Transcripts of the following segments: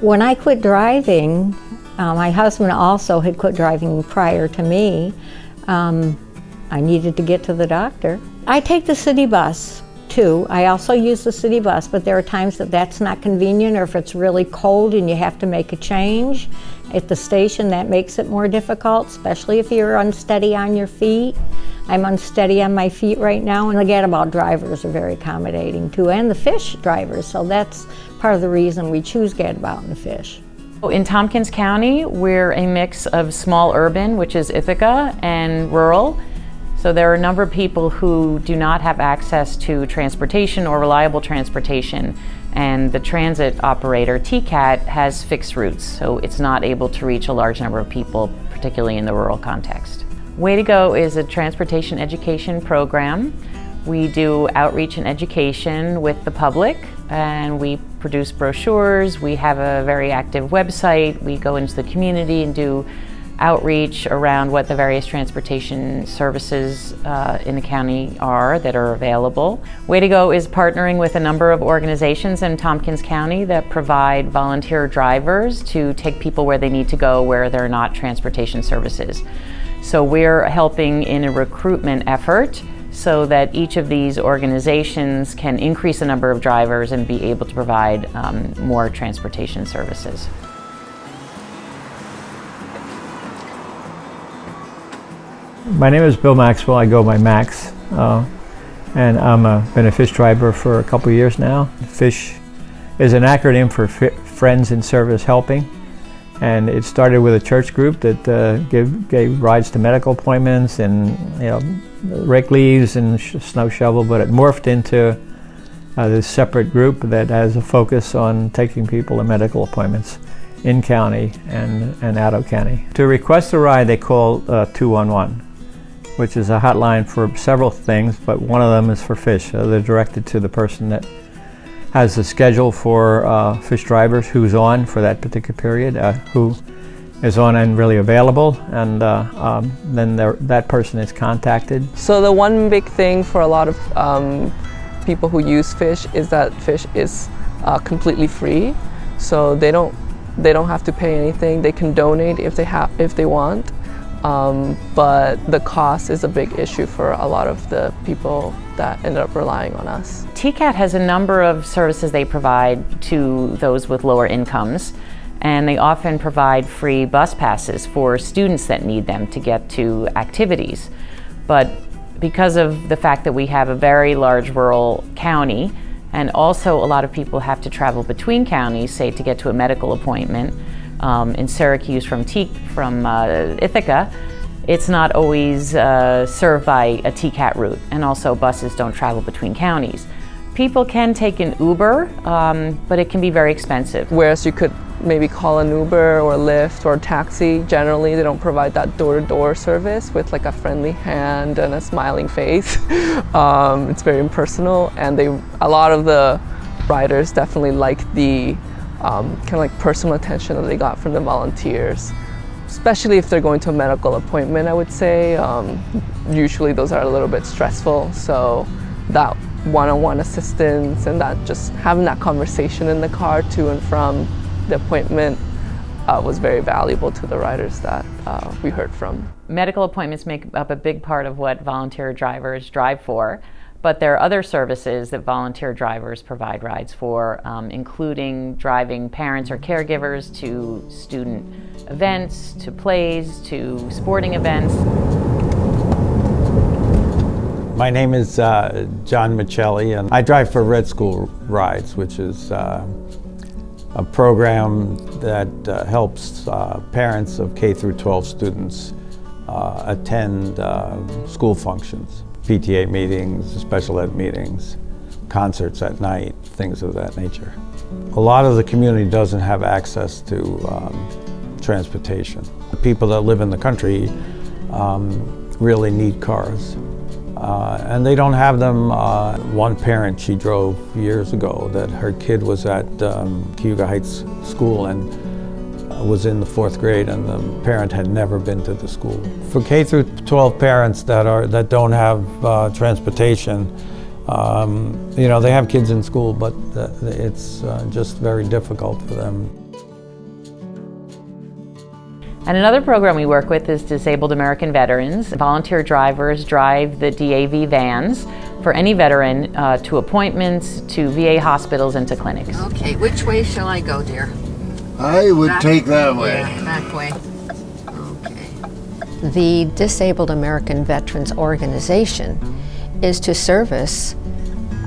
When I quit driving, my husband also had quit driving prior to me. I needed to get to the doctor. I take the city bus too. I also use the city bus, but there are times that that's not convenient, or if it's really cold and you have to make a change at the station, that makes it more difficult, especially if you're unsteady on your feet. I'm unsteady on my feet right now, and the Gadabout drivers are very accommodating too, and the fish drivers, so that's part of the reason we choose Gadabout and the fish. In Tompkins County, we're a mix of small urban, which is Ithaca, and rural. So there are a number of people who do not have access to transportation or reliable transportation, and the transit operator, TCAT, has fixed routes, so it's not able to reach a large number of people, particularly in the rural context. Way to Go is a transportation education program. We do outreach and education with the public, and we produce brochures. We have a very active website. We go into the community and do outreach around what the various transportation services in the county are that are available. Way to Go is partnering with a number of organizations in Tompkins County that provide volunteer drivers to take people where they need to go where there are not transportation services. So we're helping in a recruitment effort so that each of these organizations can increase the number of drivers and be able to provide more transportation services. My name is Bill Maxwell. I go by Max, and I've been a fish driver for a couple years now. FISH is an acronym for Friends in Service Helping, and it started with a church group that gave rides to medical appointments and rake leaves and snow shovel, but it morphed into this separate group that has a focus on taking people to medical appointments in county and out of county. To request a ride, they call 211. Which is a hotline for several things, but one of them is for fish. They're directed to the person that has the schedule for fish drivers, who's on for that particular period, who is on and really available, and then that person is contacted. So the one big thing for a lot of people who use fish is that fish is completely free. So they don't have to pay anything. They can donate if they want. But the cost is a big issue for a lot of the people that end up relying on us. TCAT has a number of services they provide to those with lower incomes, and they often provide free bus passes for students that need them to get to activities. But because of the fact that we have a very large rural county, and also a lot of people have to travel between counties, say to get to a medical appointment, in Syracuse from Ithaca, it's not always served by a TCAT route, and also buses don't travel between counties. People can take an Uber, but it can be very expensive. Whereas you could maybe call an Uber or Lyft or a taxi, generally they don't provide that door-to-door service with like a friendly hand and a smiling face. It's very impersonal, and a lot of the riders definitely like the kind of like personal attention that they got from the volunteers, especially if they're going to a medical appointment. I would say usually those are a little bit stressful, so that one-on-one assistance and that just having that conversation in the car to and from the appointment was very valuable to the riders that we heard from. Medical appointments make up a big part of what volunteer drivers drive for. But there are other services that volunteer drivers provide rides for, including driving parents or caregivers to student events, to plays, to sporting events. My name is John Michelli, and I drive for Red School Rides, which is a program that helps parents of K through 12 students attend school functions. PTA meetings, special ed meetings, concerts at night, things of that nature. A lot of the community doesn't have access to transportation. The people that live in the country really need cars, and they don't have them. One parent, she drove years ago that her kid was at Cayuga Heights School and was in the 4th grade, and the parent had never been to the school. For K through 12 parents that don't have transportation, they have kids in school, but it's just very difficult for them. And another program we work with is Disabled American Veterans. Volunteer drivers drive the DAV vans for any veteran to appointments, to VA hospitals, and to clinics. Okay, which way shall I go, dear? I would take that way. Yeah, that way. Okay. The Disabled American Veterans Organization is to service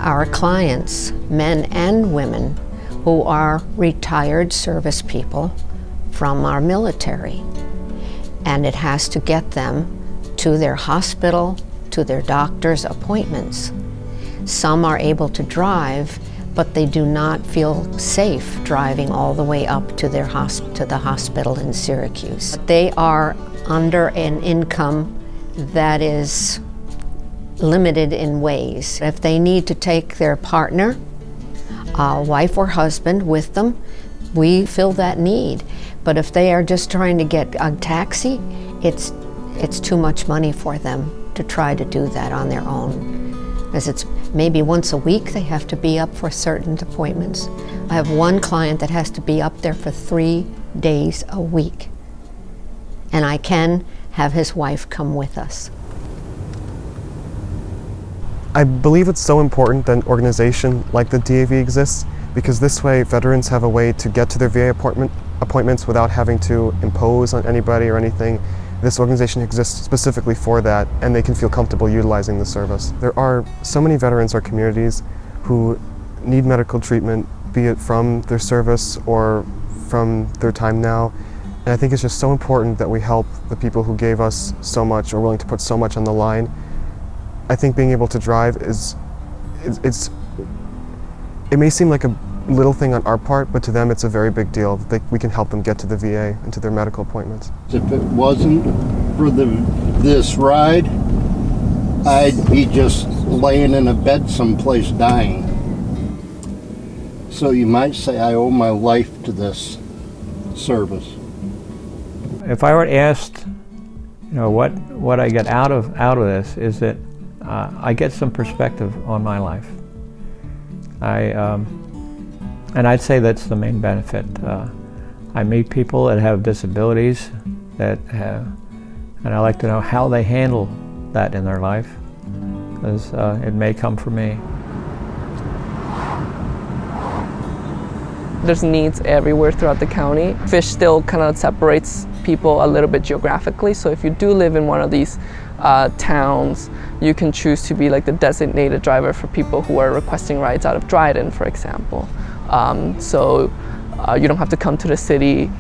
our clients, men and women, who are retired service people from our military. And it has to get them to their hospital, to their doctor's appointments. Some are able to drive, but they do not feel safe driving all the way up to their to the hospital in Syracuse. They are under an income that is limited in ways. If they need to take their partner, wife or husband with them, we fill that need. But if they are just trying to get a taxi, it's too much money for them to try to do that on their own. As it's maybe once a week they have to be up for certain appointments. I have one client that has to be up there for 3 days a week. And I can have his wife come with us. I believe it's so important that an organization like the DAV exists, because this way veterans have a way to get to their VA appointments without having to impose on anybody or anything. This organization exists specifically for that, and they can feel comfortable utilizing the service. There are so many veterans or communities who need medical treatment, be it from their service or from their time now. And I think it's just so important that we help the people who gave us so much or willing to put so much on the line. I think being able to drive it may seem like a little thing on our part, but to them it's a very big deal that we can help them get to the VA and to their medical appointments. If it wasn't for this ride, I'd be just laying in a bed someplace dying. So you might say I owe my life to this service. If I were asked, what I get out of this is that I get some perspective on my life. And I'd say that's the main benefit. I meet people that have disabilities and I like to know how they handle that in their life, because it may come from me. There's needs everywhere throughout the county. Fish still kind of separates people a little bit geographically, so if you do live in one of these towns, you can choose to be like the designated driver for people who are requesting rides out of Dryden, for example. So you don't have to come to the city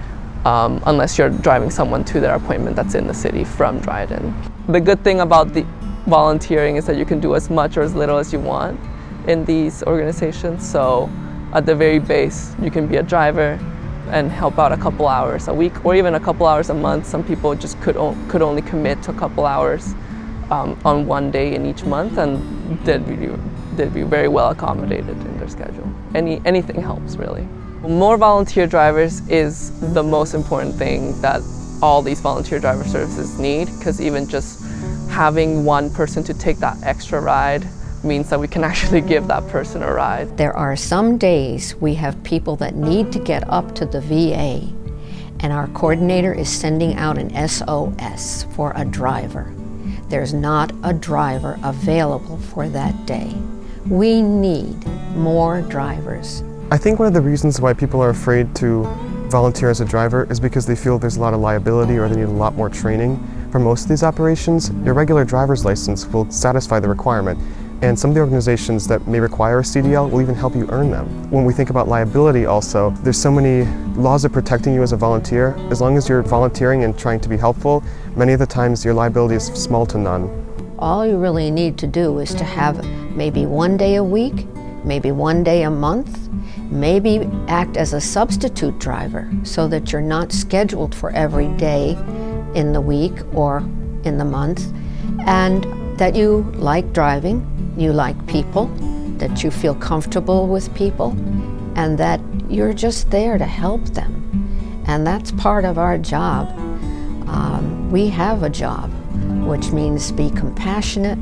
unless you're driving someone to their appointment that's in the city from Dryden. The good thing about the volunteering is that you can do as much or as little as you want in these organizations. So at the very base, you can be a driver and help out a couple hours a week or even a couple hours a month. Some people just could only commit to a couple hours on one day in each month, and they'd be very well accommodated in their schedule. Anything helps, really. More volunteer drivers is the most important thing that all these volunteer driver services need, because even just having one person to take that extra ride means that we can actually give that person a ride. There are some days we have people that need to get up to the VA, and our coordinator is sending out an SOS for a driver. There's not a driver available for that day. We need more drivers. I think one of the reasons why people are afraid to volunteer as a driver is because they feel there's a lot of liability or they need a lot more training. For most of these operations, your regular driver's license will satisfy the requirement, and some of the organizations that may require a CDL will even help you earn them. When we think about liability also, there's so many laws of protecting you as a volunteer. As long as you're volunteering and trying to be helpful, many of the times your liability is small to none. All you really need to do is to have maybe one day a week, maybe one day a month, maybe act as a substitute driver so that you're not scheduled for every day in the week or in the month, and that you like driving, you like people, that you feel comfortable with people, and that you're just there to help them. And that's part of our job. We have a job, which means be compassionate,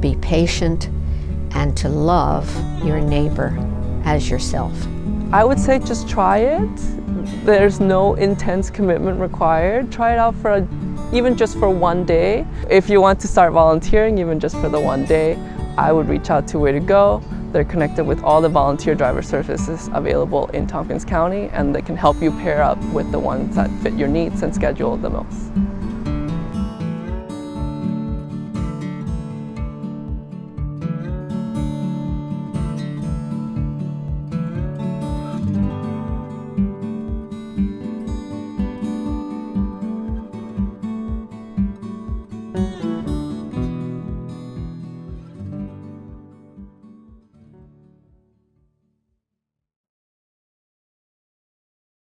be patient, and to love your neighbor as yourself. I would say just try it. There's no intense commitment required. Try it out for even just for one day. If you want to start volunteering, even just for the one day, I would reach out to Way to Go. They're connected with all the volunteer driver services available in Tompkins County, and they can help you pair up with the ones that fit your needs and schedule the most.